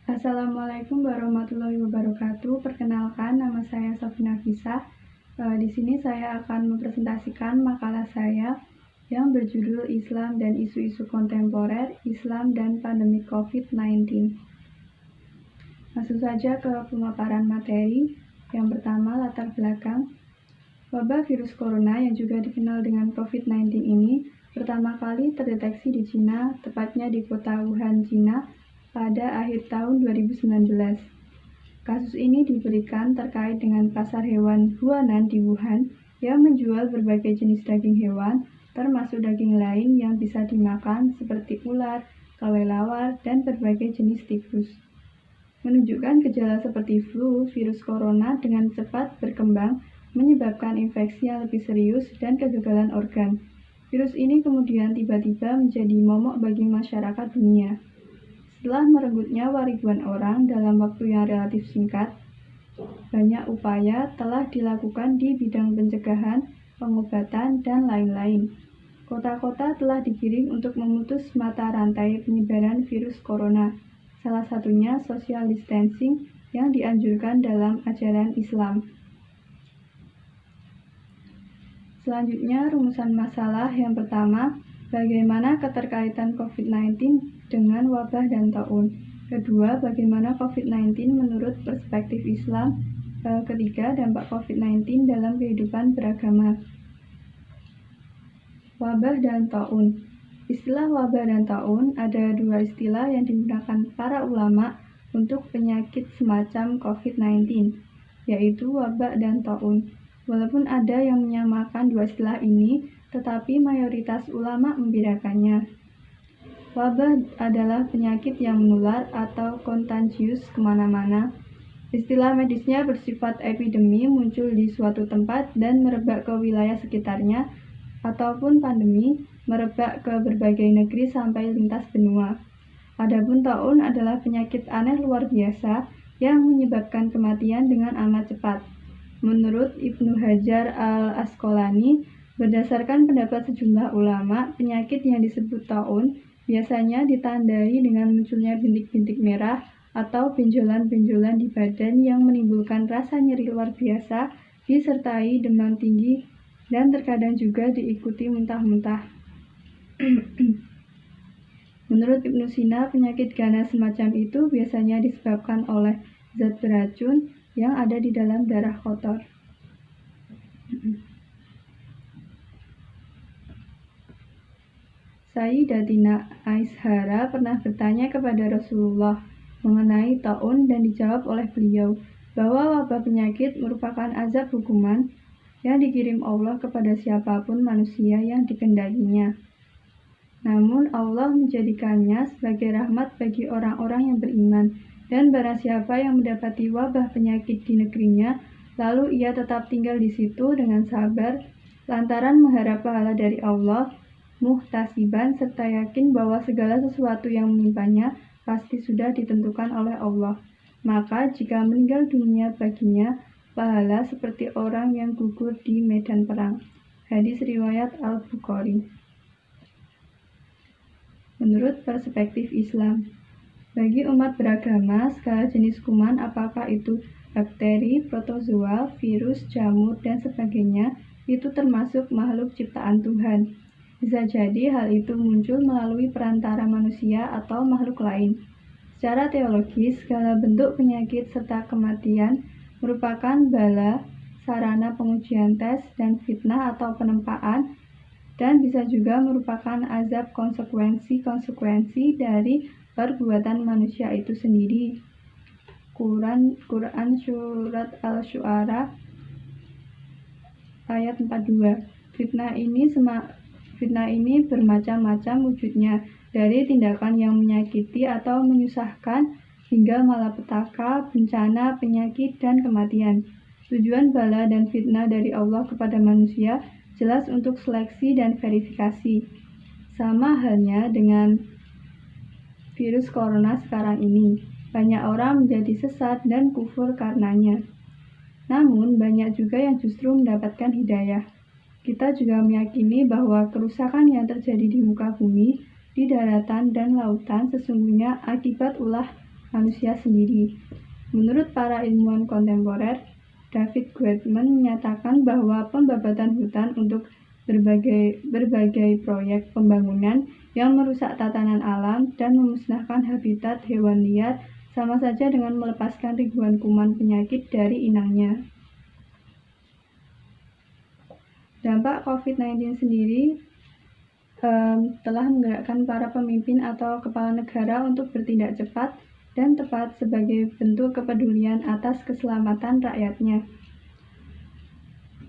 Assalamualaikum warahmatullahi wabarakatuh. Perkenalkan, nama saya Sofina Kisah. Di sini saya akan mempresentasikan makalah saya yang berjudul Islam dan Isu-isu Kontemporer, Islam dan Pandemi COVID-19. Langsung saja ke pemaparan materi. Yang pertama, latar belakang. Wabah virus corona yang juga dikenal dengan COVID-19 ini pertama kali terdeteksi di Cina, tepatnya di kota Wuhan, Cina, pada akhir tahun 2019. Kasus ini diberikan terkait dengan pasar hewan Huanan di Wuhan yang menjual berbagai jenis daging hewan, termasuk daging lain yang bisa dimakan seperti ular, kelelawar, dan berbagai jenis tikus. Menunjukkan gejala seperti flu, virus corona dengan cepat berkembang menyebabkan infeksi yang lebih serius dan kegagalan organ. Virus ini kemudian tiba-tiba menjadi momok bagi masyarakat dunia. Setelah merenggut nyawa ribuan orang dalam waktu yang relatif singkat, banyak upaya telah dilakukan di bidang pencegahan, pengobatan, dan lain-lain. Kota-kota telah digiring untuk memutus mata rantai penyebaran virus corona, salah satunya social distancing yang dianjurkan dalam ajaran Islam. Selanjutnya, rumusan masalah yang pertama, bagaimana keterkaitan COVID-19 dengan wabah dan taun. Kedua, bagaimana COVID-19 menurut perspektif Islam. Ketiga, dampak COVID-19 dalam kehidupan beragama. Wabah dan taun. Istilah wabah dan taun ada dua istilah yang digunakan para ulama untuk penyakit semacam COVID-19, yaitu wabah dan taun. Walaupun ada yang menyamakan dua istilah ini, tetapi mayoritas ulama membedakannya. Wabah adalah penyakit yang menular atau kontagius kemana-mana. Istilah medisnya bersifat epidemi, muncul di suatu tempat dan merebak ke wilayah sekitarnya, ataupun pandemi, merebak ke berbagai negeri sampai lintas benua. Adapun taun adalah penyakit aneh luar biasa yang menyebabkan kematian dengan amat cepat. Menurut Ibnu Hajar al-Asqalani, berdasarkan pendapat sejumlah ulama, penyakit yang disebut taun biasanya ditandai dengan munculnya bintik-bintik merah atau benjolan-benjolan di badan yang menimbulkan rasa nyeri luar biasa, disertai demam tinggi, dan terkadang juga diikuti muntah-muntah. Menurut Ibnu Sina, penyakit ganas semacam itu biasanya disebabkan oleh zat beracun yang ada di dalam darah kotor. Sayyidatina Aisyah pernah bertanya kepada Rasulullah mengenai taun dan dijawab oleh beliau bahwa wabah penyakit merupakan azab hukuman yang dikirim Allah kepada siapapun manusia yang dikehendakinya. Namun Allah menjadikannya sebagai rahmat bagi orang-orang yang beriman. Dan barang siapa yang mendapati wabah penyakit di negerinya, lalu ia tetap tinggal di situ dengan sabar, lantaran mengharap pahala dari Allah, muhtasiban, serta yakin bahwa segala sesuatu yang menimpanya pasti sudah ditentukan oleh Allah. Maka jika meninggal dunia baginya, pahala seperti orang yang gugur di medan perang. Hadis riwayat Al-Bukhari. Menurut perspektif Islam, bagi umat beragama, segala jenis kuman, apakah itu bakteri, protozoa, virus, jamur, dan sebagainya, itu termasuk makhluk ciptaan Tuhan. Bisa jadi hal itu muncul melalui perantara manusia atau makhluk lain. Secara teologis, segala bentuk penyakit serta kematian merupakan bala, sarana pengujian tes, dan fitnah atau penempaan, dan bisa juga merupakan azab konsekuensi dari perbuatan manusia itu sendiri. Quran Surat Al-Syu'ara ayat 42. Fitnah ini bermacam-macam wujudnya, dari tindakan yang menyakiti atau menyusahkan hingga malapetaka, bencana, penyakit, dan kematian. Tujuan bala dan fitnah dari Allah kepada manusia jelas untuk seleksi dan verifikasi. Sama halnya dengan virus corona sekarang ini, banyak orang menjadi sesat dan kufur karenanya. Namun, banyak juga yang justru mendapatkan hidayah. Kita juga meyakini bahwa kerusakan yang terjadi di muka bumi, di daratan dan lautan sesungguhnya akibat ulah manusia sendiri. Menurut para ilmuwan kontemporer, David Guetman menyatakan bahwa pembabatan hutan untuk berbagai proyek pembangunan yang merusak tatanan alam dan memusnahkan habitat hewan liar sama saja dengan melepaskan ribuan kuman penyakit dari inangnya. Dampak COVID-19 sendiri telah menggerakkan para pemimpin atau kepala negara untuk bertindak cepat dan tepat sebagai bentuk kepedulian atas keselamatan rakyatnya.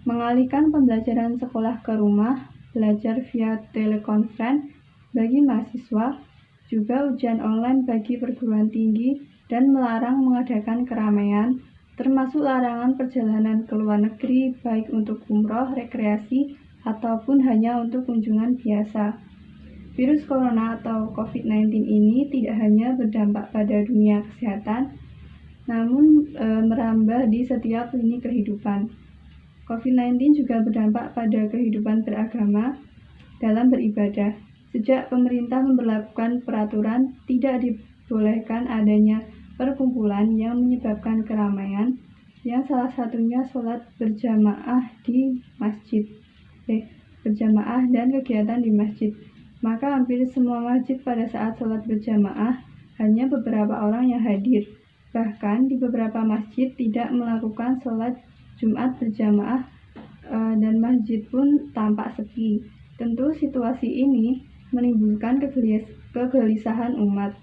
Mengalihkan pembelajaran sekolah ke rumah, belajar via telekonferensi bagi mahasiswa, juga ujian online bagi perguruan tinggi, dan melarang mengadakan keramaian, termasuk larangan perjalanan ke luar negeri baik untuk umroh, rekreasi, ataupun hanya untuk kunjungan biasa. Virus corona atau COVID-19 ini tidak hanya berdampak pada dunia kesehatan, namun merambah di setiap lini kehidupan. COVID-19 juga berdampak pada kehidupan beragama dalam beribadah. Sejak pemerintah memberlakukan peraturan tidak dibolehkan adanya perkumpulan yang menyebabkan keramaian, yang salah satunya sholat berjamaah dan kegiatan di masjid. Maka hampir semua masjid pada saat sholat berjamaah hanya beberapa orang yang hadir. Bahkan di beberapa masjid tidak melakukan sholat Jumat berjamaah dan masjid pun tampak sepi. Tentu situasi ini menimbulkan kegelisahan umat.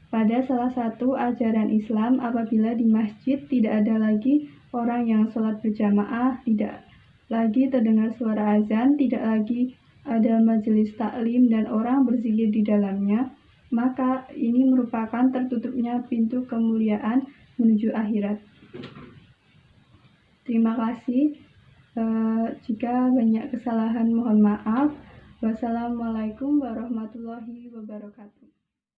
Pada salah satu ajaran Islam, apabila di masjid tidak ada lagi orang yang sholat berjamaah, tidak lagi terdengar suara azan, tidak lagi ada majelis taklim dan orang berzikir di dalamnya, maka ini merupakan tertutupnya pintu kemuliaan menuju akhirat. Terima kasih. Jika banyak kesalahan mohon maaf. Wassalamualaikum warahmatullahi wabarakatuh.